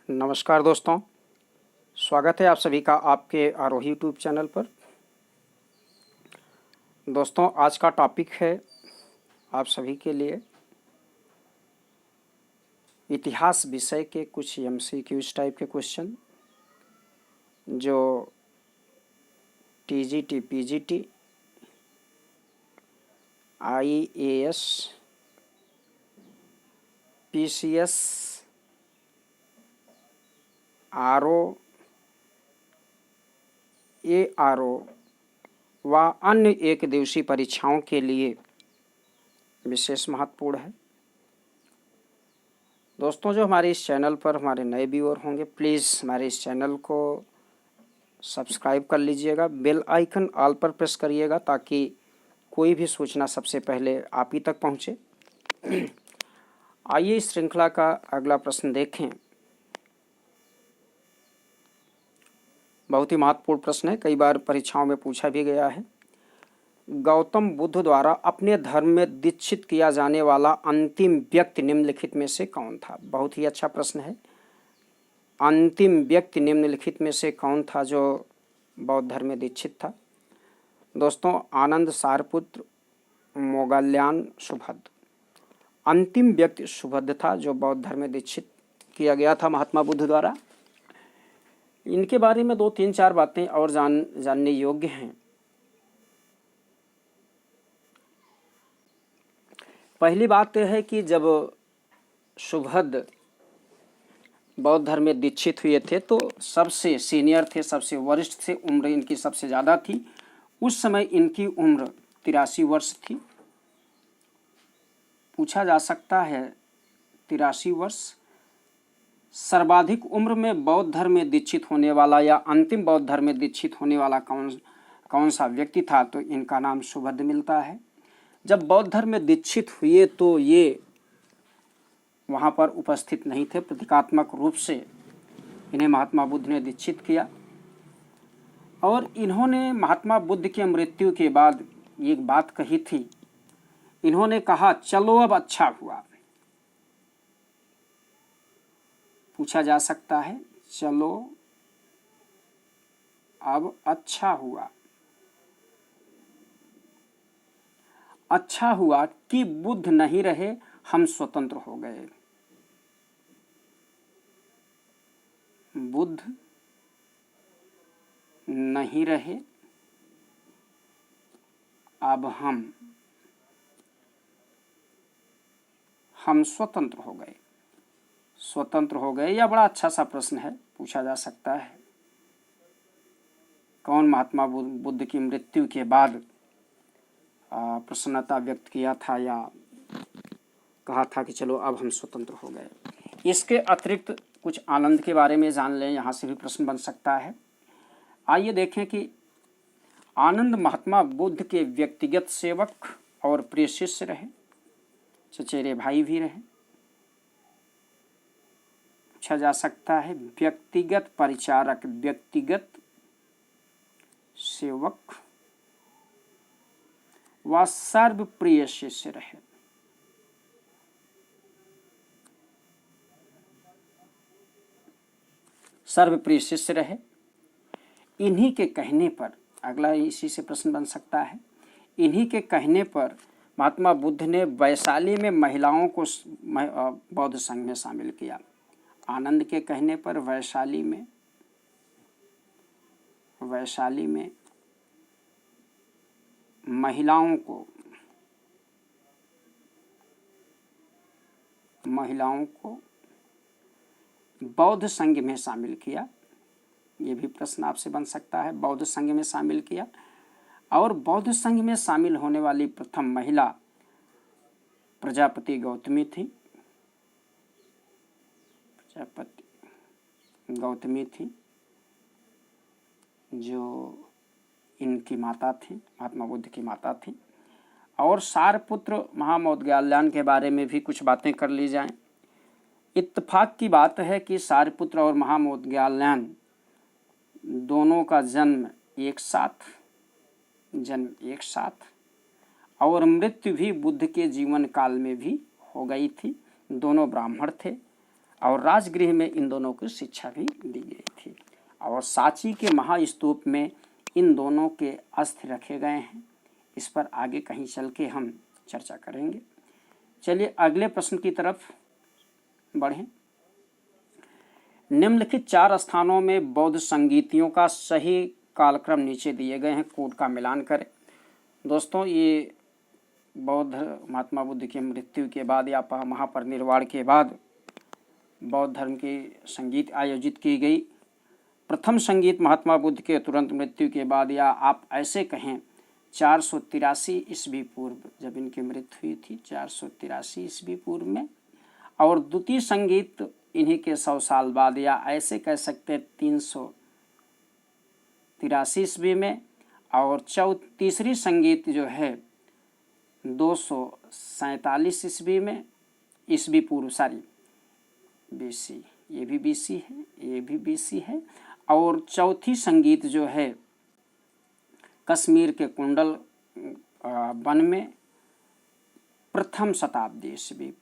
नमस्कार दोस्तों, स्वागत है आप सभी का आपके आरोही यूट्यूब चैनल पर। दोस्तों, आज का टॉपिक है आप सभी के लिए इतिहास विषय के कुछ एमसीक्यूज टाइप के क्वेश्चन जो TGT, PGT, IAS, PCS, RO, ARO व अन्य एक दिवसीय परीक्षाओं के लिए विशेष महत्वपूर्ण है। दोस्तों, जो हमारे इस चैनल पर हमारे नए व्यूअर होंगे, प्लीज़ हमारे इस चैनल को सब्सक्राइब कर लीजिएगा, बेल आइकन ऑल पर प्रेस करिएगा ताकि कोई भी सूचना सबसे पहले आप ही तक पहुंचे। आइए इस श्रृंखला का अगला प्रश्न देखें। बहुत ही महत्वपूर्ण प्रश्न है, कई बार परीक्षाओं में पूछा भी गया है। गौतम बुद्ध द्वारा अपने धर्म में दीक्षित किया जाने वाला अंतिम व्यक्ति निम्नलिखित में से कौन था? बहुत ही अच्छा प्रश्न है। अंतिम व्यक्ति निम्नलिखित में से कौन था जो बौद्ध धर्म में दीक्षित था? दोस्तों, आनंद सारपुत्र मोगल्यान सुभद्र अंतिम व्यक्ति सुभद्र था जो बौद्ध धर्म में दीक्षित किया गया था महात्मा बुद्ध द्वारा। इनके बारे में 2-3-4 बातें और जानने योग्य हैं। पहली बात यह है कि जब सुभद्र बौद्ध धर्म में दीक्षित हुए थे तो सबसे सीनियर थे, सबसे वरिष्ठ थे, उम्र इनकी सबसे ज़्यादा थी। उस समय इनकी उम्र 83 वर्ष थी। पूछा जा सकता है 83 वर्ष सर्वाधिक उम्र में बौद्ध धर्म में दीक्षित होने वाला या अंतिम बौद्ध धर्म में दीक्षित होने वाला कौन सा व्यक्ति था? तो इनका नाम सुभद्र मिलता है। जब बौद्ध धर्म में दीक्षित हुए तो ये वहाँ पर उपस्थित नहीं थे, प्रतीकात्मक रूप से इन्हें महात्मा बुद्ध ने दीक्षित किया। और इन्होंने महात्मा बुद्ध की मृत्यु के बाद एक बात कही थी। इन्होंने कहा, चलो अब अच्छा हुआ। पूछा जा सकता है, चलो अब अच्छा हुआ। अच्छा हुआ कि बुद्ध नहीं रहे, हम स्वतंत्र हो गए। बुद्ध नहीं रहे, अब हम स्वतंत्र हो गए। स्वतंत्र हो गए, यह बड़ा अच्छा सा प्रश्न है। पूछा जा सकता है कौन महात्मा बुद्ध की मृत्यु के बाद प्रसन्नता व्यक्त किया था या कहा था कि चलो अब हम स्वतंत्र हो गए। इसके अतिरिक्त कुछ आनंद के बारे में जान लें, यहाँ से भी प्रश्न बन सकता है। आइए देखें कि आनंद महात्मा बुद्ध के व्यक्तिगत सेवक और प्रिय शिष्य रहे, चचेरे भाई भी रहे। पूछा जा सकता है व्यक्तिगत परिचारक, व्यक्तिगत सेवक व सर्वप्रिय शिष्य रहे। सर्वप्रिय शिष्य रहे। इन्हीं के कहने पर, अगला इसी से प्रश्न बन सकता है, इन्हीं के कहने पर महात्मा बुद्ध ने वैशाली में महिलाओं को बौद्ध संघ में शामिल किया। आनंद के कहने पर वैशाली में महिलाओं को बौद्ध संघ में शामिल किया। ये भी प्रश्न आपसे बन सकता है, बौद्ध संघ में शामिल किया। और बौद्ध संघ में शामिल होने वाली प्रथम महिला प्रजापति गौतमी थी। प्रजापति गौतमी थी जो इनकी माता थी, महात्मा बुद्ध की माता थी। और सारपुत्र महामौदगल्यान के बारे में भी कुछ बातें कर ली जाएं। इत्तेफाक की बात है कि सारपुत्र और महामौदगल्यान दोनों का जन्म एक साथ और मृत्यु भी बुद्ध के जीवन काल में भी हो गई थी। दोनों ब्राह्मण थे और राजगृह में इन दोनों को शिक्षा भी दी गई थी। और सांची के महास्तूप में इन दोनों के अस्थि रखे गए हैं। इस पर आगे कहीं चल के हम चर्चा करेंगे। चलिए अगले प्रश्न की तरफ बढ़ें। निम्नलिखित 4 स्थानों में बौद्ध संगीतियों का सही कालक्रम नीचे दिए गए हैं, कोड का मिलान करें। दोस्तों, ये बौद्ध महात्मा बुद्ध की मृत्यु के बाद या महापरिनिर्वाण के बाद बौद्ध धर्म की संगीत आयोजित की गई। प्रथम संगीत महात्मा बुद्ध के तुरंत मृत्यु के बाद, या आप ऐसे कहें 483 ईस्वी पूर्व जब इनकी मृत्यु हुई थी, 483 ईस्वी पूर्व में। और द्वितीय संगीत इन्हीं के 100 साल बाद, या ऐसे कह सकते हैं 383 ईस्वी में। और तीसरी संगीत जो है 247 ईस्वी में, ईस्वी पूर्व, सॉरी बीसी, ये भी बीसी है, ये भी बीसी है। और चौथी संगीत जो है कश्मीर के कुंडल वन में प्रथम शताब्दी ईस्वी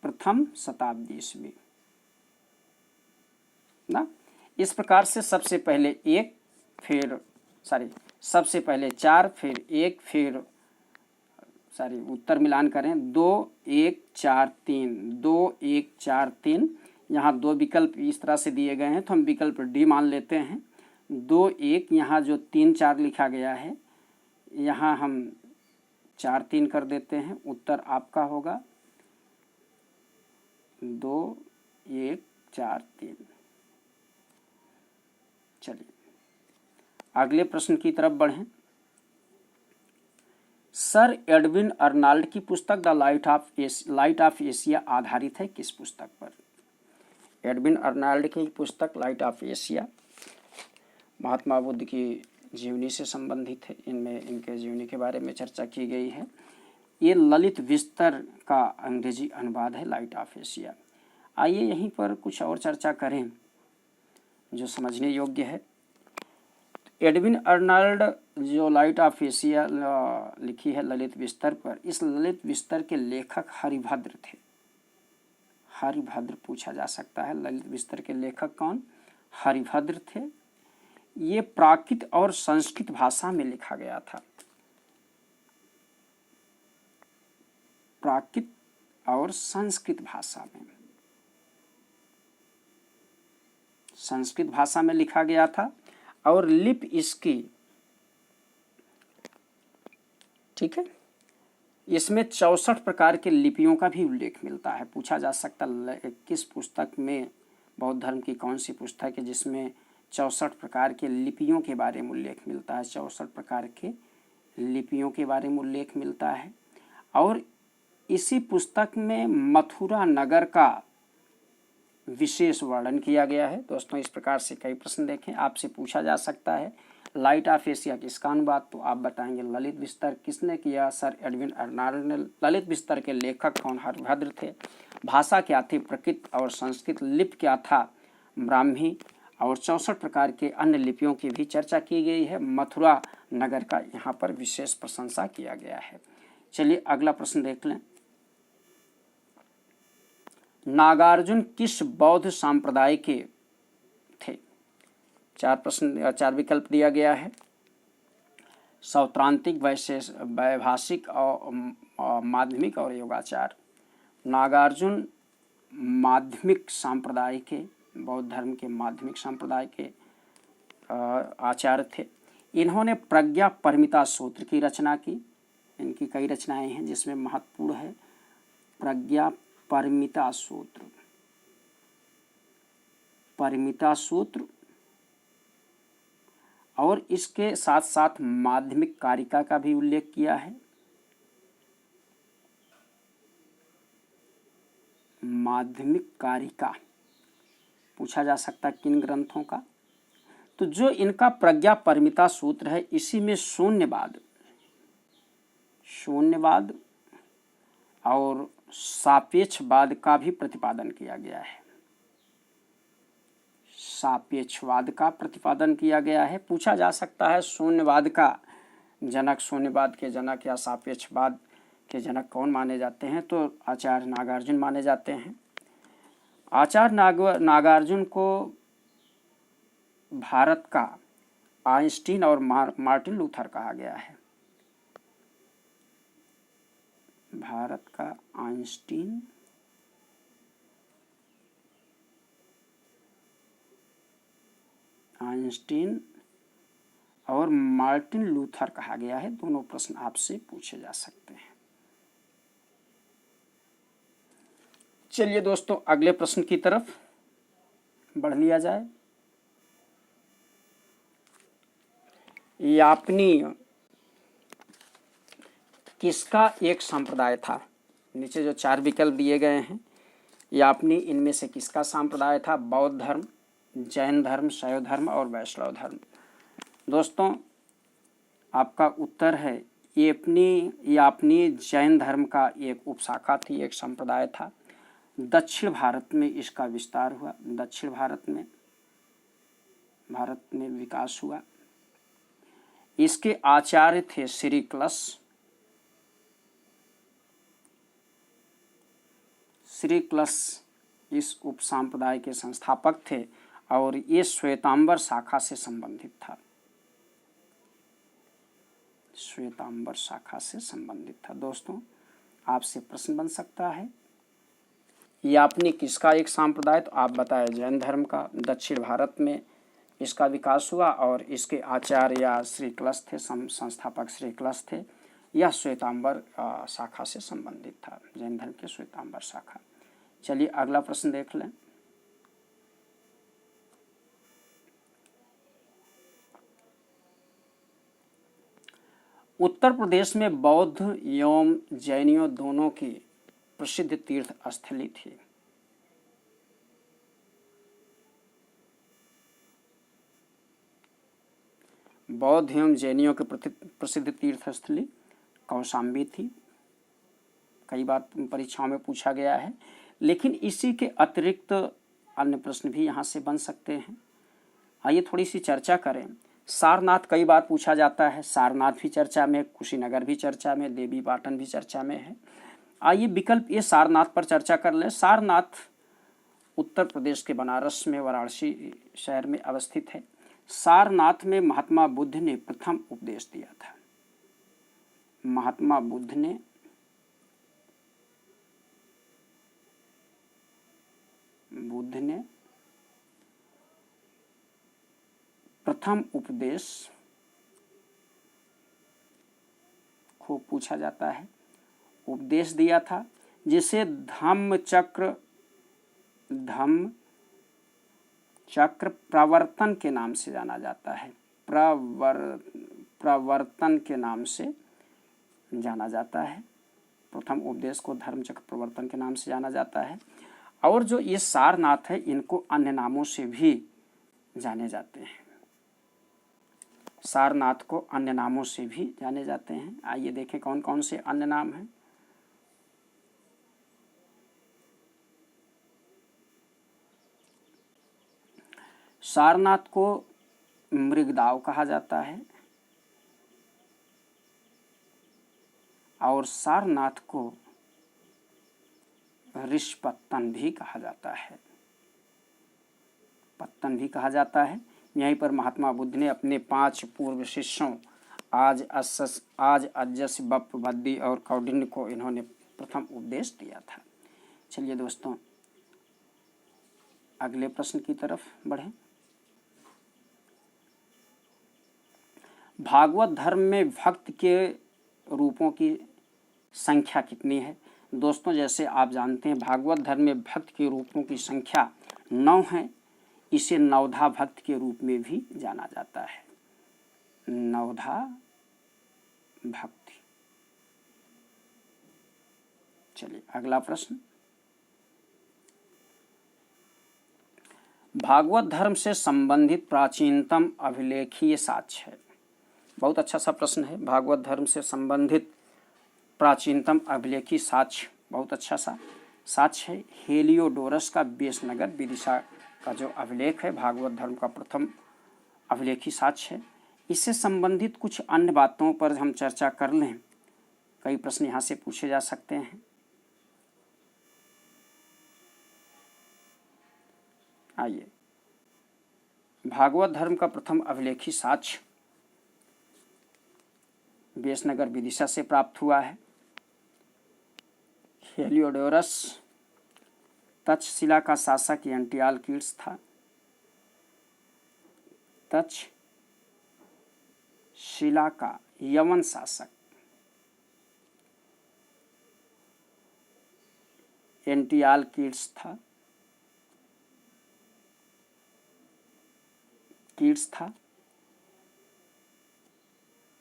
ना। इस प्रकार से सबसे पहले 4, फिर 1, फिर उत्तर मिलान करें 2 1 4 3, 2 1 4 3। यहाँ 2 विकल्प इस तरह से दिए गए हैं तो हम विकल्प डी मान लेते हैं। 2 1, यहाँ जो 3 4 लिखा गया है यहाँ हम 4 3 कर देते हैं। उत्तर आपका होगा 2 1 4 3। चलिए अगले प्रश्न की तरफ बढ़ें। सर एडविन अर्नाल्ड की पुस्तक द लाइट ऑफ एशिया आधारित है किस पुस्तक पर? एडविन अर्नाल्ड की पुस्तक light of Asia Mahatma Buddha की जीवनी से संबंधित है। इनमें इनके जीवनी के बारे में चर्चा की गई है। ये ललित विस्तर का अंग्रेजी अनुवाद है लाइट ऑफ एशिया। आइए यहीं पर कुछ और चर्चा करें जो समझने योग्य है। एडविन अर्नाल्ड जो लाइट ऑफ एशिया लिखी है ललित विस्तर पर, इस ललित विस्तर के लेखक हरिभद्र थे। हरिभद्र पूछा जा सकता है, ललित विस्तर के लेखक कौन? हरिभद्र थे। ये प्राकृत और संस्कृत भाषा में लिखा गया था। प्राकृत और संस्कृत भाषा में, संस्कृत भाषा में लिखा गया था। और लिप इसकी, ठीक है, इसमें 64 प्रकार के लिपियों का भी उल्लेख मिलता है। पूछा जा सकता है किस पुस्तक में, बौद्ध धर्म की कौन सी पुस्तक है जिसमें 64 प्रकार के लिपियों के बारे में उल्लेख मिलता है? 64 प्रकार के लिपियों के बारे में उल्लेख मिलता है। और इसी पुस्तक में मथुरा नगर का विशेष वर्णन किया गया है। दोस्तों, इस प्रकार से कई प्रश्न देखें, आपसे पूछा जा सकता है लाइट ऑफ एशिया किसका अनुवाद, तो आप बताएंगे ललित विस्तर किसने किया? सर एडविन अर्नाल्ड ने। ललित विस्तर के लेखक कौन? हरिभद्र थे। भाषा क्या थी? प्रकृत और संस्कृत। लिप क्या था? ब्राह्मी। और 64 प्रकार के अन्य लिपियों की भी चर्चा की गई है। मथुरा नगर का यहाँ पर विशेष प्रशंसा किया गया है। चलिए अगला प्रश्न देख लें। नागार्जुन किस बौद्ध संप्रदाय के थे? 4 विकल्प दिया गया है। सौत्रांतिक, वैभाषिक और माध्यमिक और योगाचार। नागार्जुन माध्यमिक संप्रदाय के, बौद्ध धर्म के माध्यमिक संप्रदाय के आचार्य थे। इन्होंने प्रज्ञा परमिता सूत्र की रचना की। इनकी कई रचनाएं हैं जिसमें महत्वपूर्ण है प्रज्ञा परमिता सूत्र। परमिता सूत्र और इसके साथ साथ माध्यमिक कारिका का भी उल्लेख किया है। माध्यमिक कारिका पूछा जा सकता है किन ग्रंथों का? तो जो इनका प्रज्ञा परमिता सूत्र है, इसी में शून्यवाद और सापेक्षवाद का भी प्रतिपादन किया गया है। सापेक्षवाद का प्रतिपादन किया गया है। पूछा जा सकता है शून्यवाद का जनक, शून्यवाद के जनक या सापेक्षवाद के जनक कौन माने जाते हैं? तो आचार्य नागार्जुन माने जाते हैं। आचार्य नागार्जुन को भारत का आइंस्टीन और मार्टिन लूथर कहा गया है। भारत का आइंस्टीन और मार्टिन लूथर कहा गया है। दोनों प्रश्न आपसे पूछे जा सकते हैं। चलिए दोस्तों, अगले प्रश्न की तरफ बढ़ लिया जाए। यापनीय किसका एक संप्रदाय था? नीचे जो 4 विकल्प दिए गए हैं, यापनी इनमें से किसका संप्रदाय था? बौद्ध धर्म, जैन धर्म, शैव धर्म और वैष्णव धर्म। दोस्तों, आपका उत्तर है यापनी जैन धर्म का एक उपशाखा थी, एक संप्रदाय था। दक्षिण भारत में इसका विस्तार हुआ, दक्षिण भारत में विकास हुआ। इसके आचार्य थे श्री क्लश इस उपसंप्रदाय के संस्थापक थे और ये श्वेतांबर शाखा से संबंधित था। श्वेतांबर शाखा से संबंधित था। दोस्तों, आपसे प्रश्न बन सकता है, यापनी किसका एक संप्रदाय? तो आप बताएं जैन धर्म का। दक्षिण भारत में इसका विकास हुआ और इसके आचार्य या श्री क्लश थे, संस्थापक श्री क्लश थे। यह श्वेतांबर शाखा से संबंधित था, जैन धर्म के श्वेतांबर शाखा। चलिए अगला प्रश्न देख लें। उत्तर प्रदेश में बौद्ध एवं जैनियों दोनों की प्रसिद्ध तीर्थ स्थली थी। बौद्ध एवं जैनियों की प्रसिद्ध तीर्थ स्थली कौशाम्बी थी। कई बार परीक्षाओं में पूछा गया है, लेकिन इसी के अतिरिक्त अन्य प्रश्न भी यहाँ से बन सकते हैं। आइए थोड़ी सी चर्चा करें। सारनाथ कई बार पूछा जाता है, सारनाथ भी चर्चा में, कुशीनगर भी चर्चा में, देवी पाटन भी चर्चा में है। आइए विकल्प ए सारनाथ पर चर्चा कर लें। सारनाथ उत्तर प्रदेश के बनारस में वाराणसी शहर में अवस्थित है। सारनाथ में महात्मा बुद्ध ने प्रथम उपदेश दिया था। महात्मा बुद्ध ने प्रथम उपदेश को पूछा जाता है, उपदेश दिया था, जिसे धम्म चक्र प्रवर्तन के नाम से जाना जाता है। प्रवर्तन के नाम से जाना जाता है। प्रथम उपदेश को धर्म चक्र प्रवर्तन के नाम से जाना जाता है। और जो ये सारनाथ है, इनको अन्य नामों से भी जाने जाते हैं। सारनाथ को अन्य नामों से भी जाने जाते हैं। आइए देखें कौन कौन से अन्य नाम हैं। सारनाथ को मृगदाव कहा जाता है और सारनाथ को ऋषपत्तन भी कहा जाता है। पत्तन भी कहा जाता है। यहीं पर महात्मा बुद्ध ने अपने 5 पूर्व शिष्यों आज अजस, बप्प, बद्दी और कौंडिन्य को इन्होंने प्रथम उपदेश दिया था। चलिए दोस्तों, अगले प्रश्न की तरफ बढ़ें। भागवत धर्म में भक्त के रूपों की संख्या कितनी है? दोस्तों, जैसे आप जानते हैं, भागवत धर्म में भक्त के रूपों की संख्या 9 है। इसे नवधा भक्त के रूप में भी जाना जाता है। नवधा भक्ति। चलिए अगला प्रश्न। भागवत धर्म से संबंधित प्राचीनतम अभिलेखीय साक्ष्य है। बहुत अच्छा सा प्रश्न है। भागवत धर्म से संबंधित प्राचीनतम अभिलेखीय साक्ष्य, बहुत अच्छा सा साक्ष्य है हेलियोडोरस का बेसनगर विदिशा का जो अभिलेख है, भागवत धर्म का प्रथम अभिलेखी साक्ष्य है। इससे संबंधित कुछ अन्य बातों पर हम चर्चा कर लें। कई प्रश्न यहाँ से पूछे जा सकते हैं। आइए, भागवत धर्म का प्रथम अभिलेखी साक्ष्य बेसनगर विदिशा से प्राप्त हुआ है। हेलियोडोरस तक्षशिला का शासक एंटियालकीड्स था। तक्षशिला का यवन शासक एंटियालकीड्स था।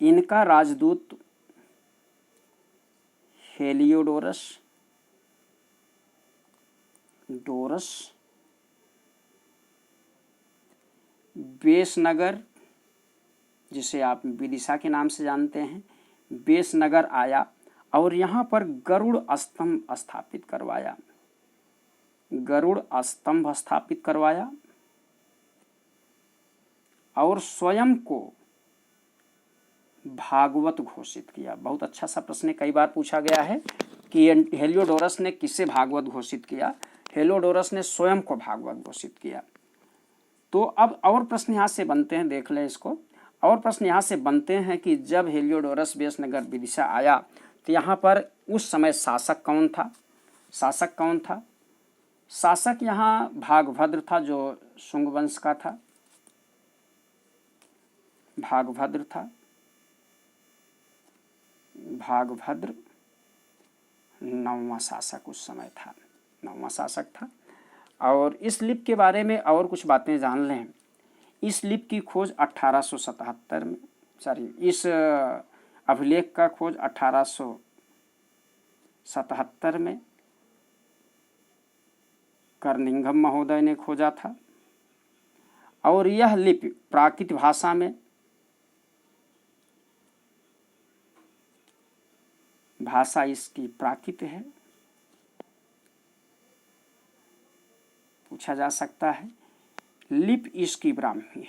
इनका राजदूत हेलियोडोरस बेसनगर, जिसे आप विदिशा के नाम से जानते हैं, बेसनगर आया और यहाँ पर गरुड़ स्तंभ स्थापित करवाया और स्वयं को भागवत घोषित किया। बहुत अच्छा सा प्रश्न कई बार पूछा गया है कि हेलियोडोरस ने किसे भागवत घोषित किया। हेलियोडोरस ने स्वयं को भागवत घोषित किया। तो अब और प्रश्न यहाँ से बनते हैं, देख लें इसको। और प्रश्न यहाँ से बनते हैं कि जब हेलियोडोरस बेसनगर विदिशा आया तो यहाँ पर उस समय शासक कौन था? शासक यहाँ भागभद्र था, जो शुंग वंश का था। भागभद्र नौवां शासक उस समय था, और इस लिपि के बारे में और कुछ बातें जान लें। इस लिपि की खोज 1877 में, इस अभिलेख का खोज 1877 में कर्निंघम महोदय ने खोजा था। और यह लिपि प्राकृत भाषा में, भाषा इसकी प्राकृत है, पूछा जा सकता है। लिपि इसकी ब्राह्मी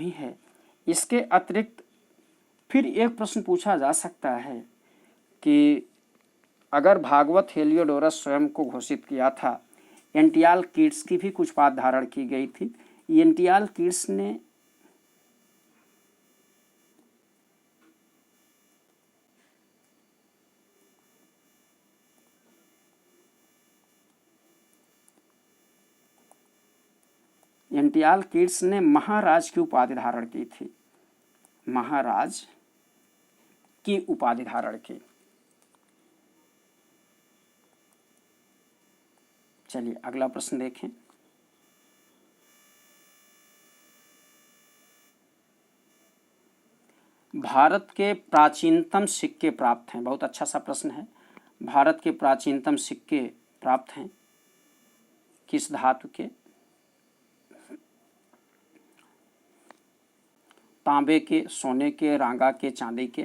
है। इसके अतिरिक्त फिर एक प्रश्न पूछा जा सकता है कि अगर भागवत हेलियोडोरस स्वयं को घोषित किया था, एंटियालकीड्स की भी कुछ बात धारण की गई थी। एंटियालकीड्स ने महाराज की उपाधि धारण की थी। चलिए अगला प्रश्न देखें। भारत के प्राचीनतम सिक्के प्राप्त हैं। बहुत अच्छा सा प्रश्न है। भारत के प्राचीनतम सिक्के प्राप्त हैं किस धातु के? तांबे के, सोने के, रांगा के, चांदी के।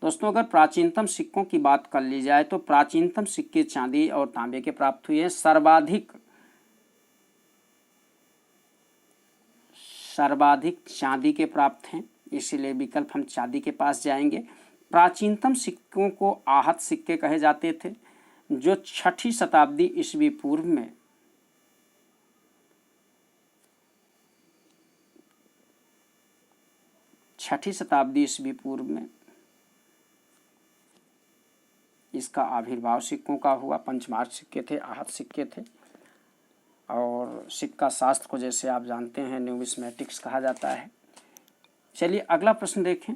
दोस्तों अगर प्राचीनतम सिक्कों की बात कर ली जाए तो प्राचीनतम सिक्के चांदी और तांबे के प्राप्त हुए हैं। सर्वाधिक चांदी के प्राप्त हैं, इसीलिए विकल्प हम चांदी के पास जाएंगे। प्राचीनतम सिक्कों को आहत सिक्के कहे जाते थे, जो 6ठी शताब्दी ईस्वी पूर्व में इसका आविर्भाव सिक्कों का हुआ। पंचमार्क सिक्के थे, आहत सिक्के थे। और सिक्का शास्त्र को जैसे आप जानते हैं न्यूमिस्मेटिक्स कहा जाता है। चलिए अगला प्रश्न देखें।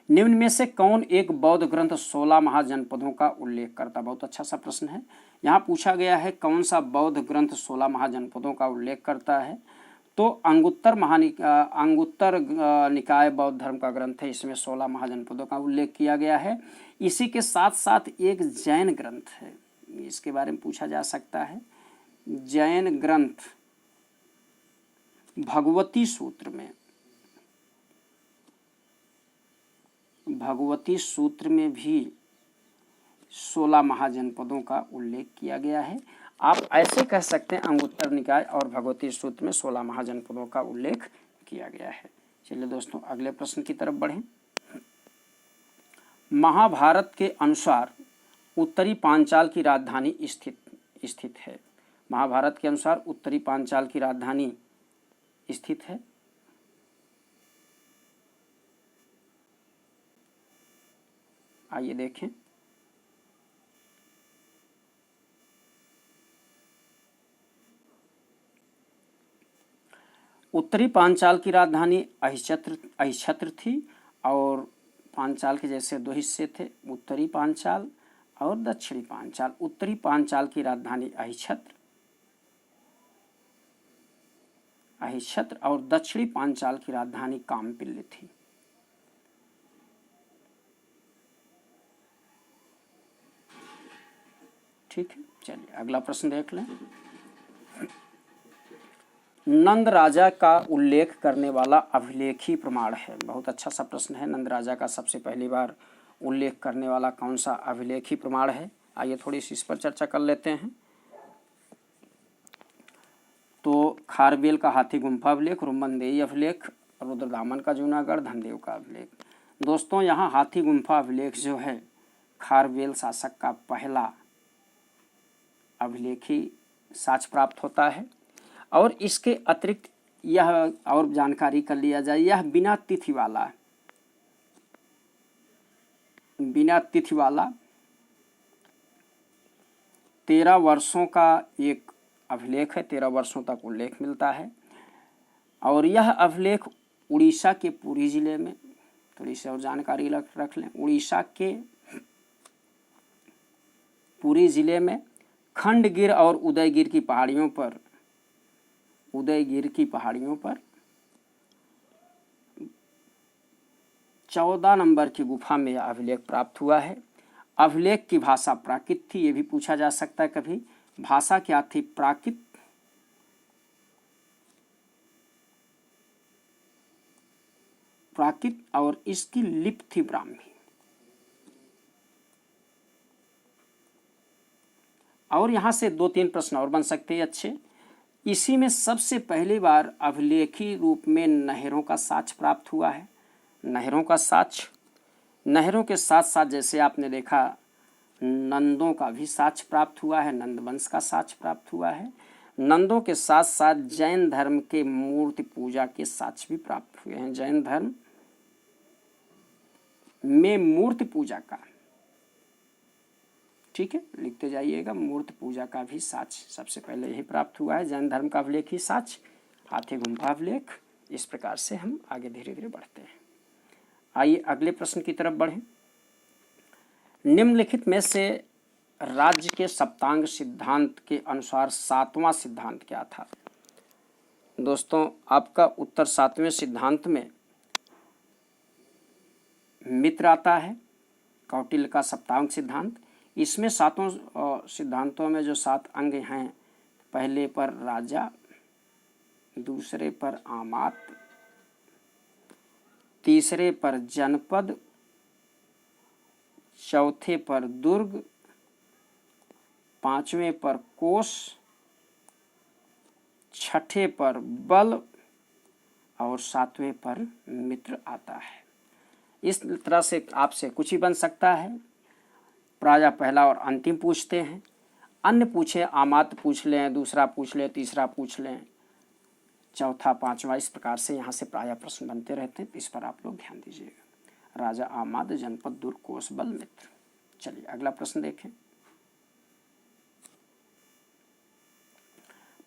निम्न में से कौन एक बौद्ध ग्रंथ 16 महाजनपदों का उल्लेख करता? बहुत अच्छा सा प्रश्न है। यहाँ पूछा गया है कौन सा बौद्ध ग्रंथ 16 महाजनपदों का उल्लेख करता है। तो अंगुत्तर निकाय बौद्ध धर्म का ग्रंथ है, इसमें 16 महाजनपदों का उल्लेख किया गया है। इसी के साथ साथ एक जैन ग्रंथ है, इसके बारे में पूछा जा सकता है। जैन ग्रंथ भगवती सूत्र में भी 16 महाजनपदों का उल्लेख किया गया है। आप ऐसे कह सकते हैं अंगुत्तर निकाय और भगवती सूत्र में 16 महाजनपदों का उल्लेख किया गया है। चलिए दोस्तों अगले प्रश्न की तरफ बढ़ें। महाभारत के अनुसार उत्तरी पांचाल की राजधानी स्थित है। महाभारत के अनुसार उत्तरी पांचाल की राजधानी स्थित है। आइए देखें। उत्तरी पांचाल की राजधानी अहिच्छत्र थी और पांचाल के जैसे दो हिस्से थे, उत्तरी पांचाल और दक्षिणी पांचाल। उत्तरी पांचाल की राजधानी अहिच्छत्र और दक्षिणी पांचाल की राजधानी कामपिल्ली थी। ठीक है, चलिए अगला प्रश्न देख लें। नंद राजा का उल्लेख करने वाला अभिलेखी प्रमाण है। बहुत अच्छा सा प्रश्न है। नंद राजा का सबसे पहली बार उल्लेख करने वाला कौन सा अभिलेखी प्रमाण है? आइए थोड़ी सी इस पर चर्चा कर लेते हैं। तो खारवेल का हाथी गुम्फा अभिलेख, रुमनदेही अभिलेख, रुद्रदामन का जूनागढ़, धनदेव का अभिलेख। दोस्तों यहाँ हाथी गुम्फा अभिलेख जो है खारवेल शासक का पहला अभिलेखी साक्ष्य प्राप्त होता है। और इसके अतिरिक्त यह और जानकारी कर लिया जाए, यह बिना तिथि वाला 13 वर्षों का एक अभिलेख है। 13 वर्षों तक उल्लेख मिलता है। और यह अभिलेख उड़ीसा के पुरी जिले में, थोड़ी सी और जानकारी रख लें, उड़ीसा के पुरी जिले में खंडगिर और उदयगिर की पहाड़ियों पर 14 नंबर की गुफा में यह अभिलेख प्राप्त हुआ है। अभिलेख की भाषा प्राकृत थी, ये भी पूछा जा सकता है कभी। भाषा क्या थी? प्राकृत और इसकी लिपि थी ब्राह्मी। और यहाँ से 2-3 प्रश्न और बन सकते हैं अच्छे। इसी में सबसे पहली बार अभिलेखी रूप में नहरों का साक्ष्य प्राप्त हुआ है। नहरों के साथ साथ जैसे आपने देखा नंदों का भी साक्ष्य प्राप्त हुआ है, नंद वंश का साक्ष्य प्राप्त हुआ है। नंदों के साथ साथ जैन धर्म के मूर्ति पूजा के साक्ष्य भी प्राप्त हुए हैं। जैन धर्म में मूर्ति पूजा का, ठीक है, लिखते जाइएगा, मूर्ति पूजा का भी साक्ष्य सबसे पहले यही प्राप्त हुआ है। जैन धर्म का अभिलेख ही साक्ष्य, हाथी गुम्फा अभिलेख। इस प्रकार से हम आगे धीरे धीरे बढ़ते हैं। आइए अगले प्रश्न की तरफ बढ़ें। निम्नलिखित में से राज्य के सप्तांग सिद्धांत के अनुसार 7वां सिद्धांत क्या था? दोस्तों आपका उत्तर 7वें सिद्धांत में मित्र आता है, कौटिल्य का सप्तांग सिद्धांत। इसमें 7 सिद्धांतों में जो 7 अंग हैं, पहले पर राजा, दूसरे पर आमात, तीसरे पर जनपद, चौथे पर दुर्ग, 5वें पर कोष, 6ठे पर बल और 7वें पर मित्र आता है। इस तरह से आपसे कुछ ही बन सकता है। प्रायः पहला और अंतिम पूछते हैं। अन्य पूछे, आमात पूछ लें, दूसरा पूछ लें, तीसरा पूछ लें, चौथा, पांचवा, इस प्रकार से यहाँ से प्रायः प्रश्न बनते रहते हैं। इस पर आप लोग ध्यान दीजिएगा। राजा, आमाद, जनपद, दुर्ग, कोष, बल, मित्र। चलिए अगला प्रश्न देखें।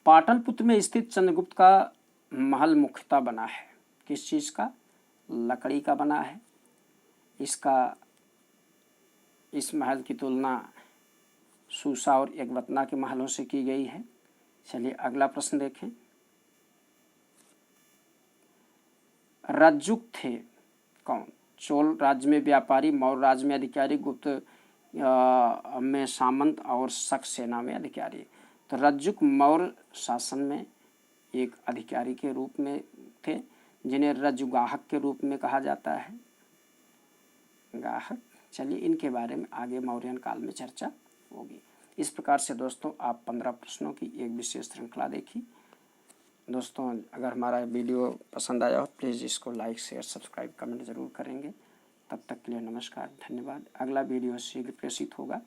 पाटलिपुत्र में स्थित चंद्रगुप्त का महल मुख्यतः बना है किस चीज का? लकड़ी का बना है। इस महल की तुलना सूसा और एकवतना के महलों से की गई है। चलिए अगला प्रश्न देखें। रज्जुक थे कौन? चोल राज्य में व्यापारी, मौर्य राज्य में अधिकारी, गुप्त में सामंत और शक सेना में अधिकारी। तो रज्जुक मौर्य शासन में एक अधिकारी के रूप में थे, जिन्हें रज्जुगाहक के रूप में कहा जाता है। गाहक। चलिए इनके बारे में आगे मौर्यन काल में चर्चा होगी। इस प्रकार से दोस्तों आप 15 प्रश्नों की एक विशेष श्रृंखला देखी। दोस्तों अगर हमारा वीडियो पसंद आया हो प्लीज़ इसको लाइक, शेयर, सब्सक्राइब, कमेंट ज़रूर करेंगे। तब तक के लिए नमस्कार, धन्यवाद। अगला वीडियो शीघ्र प्रेषित होगा।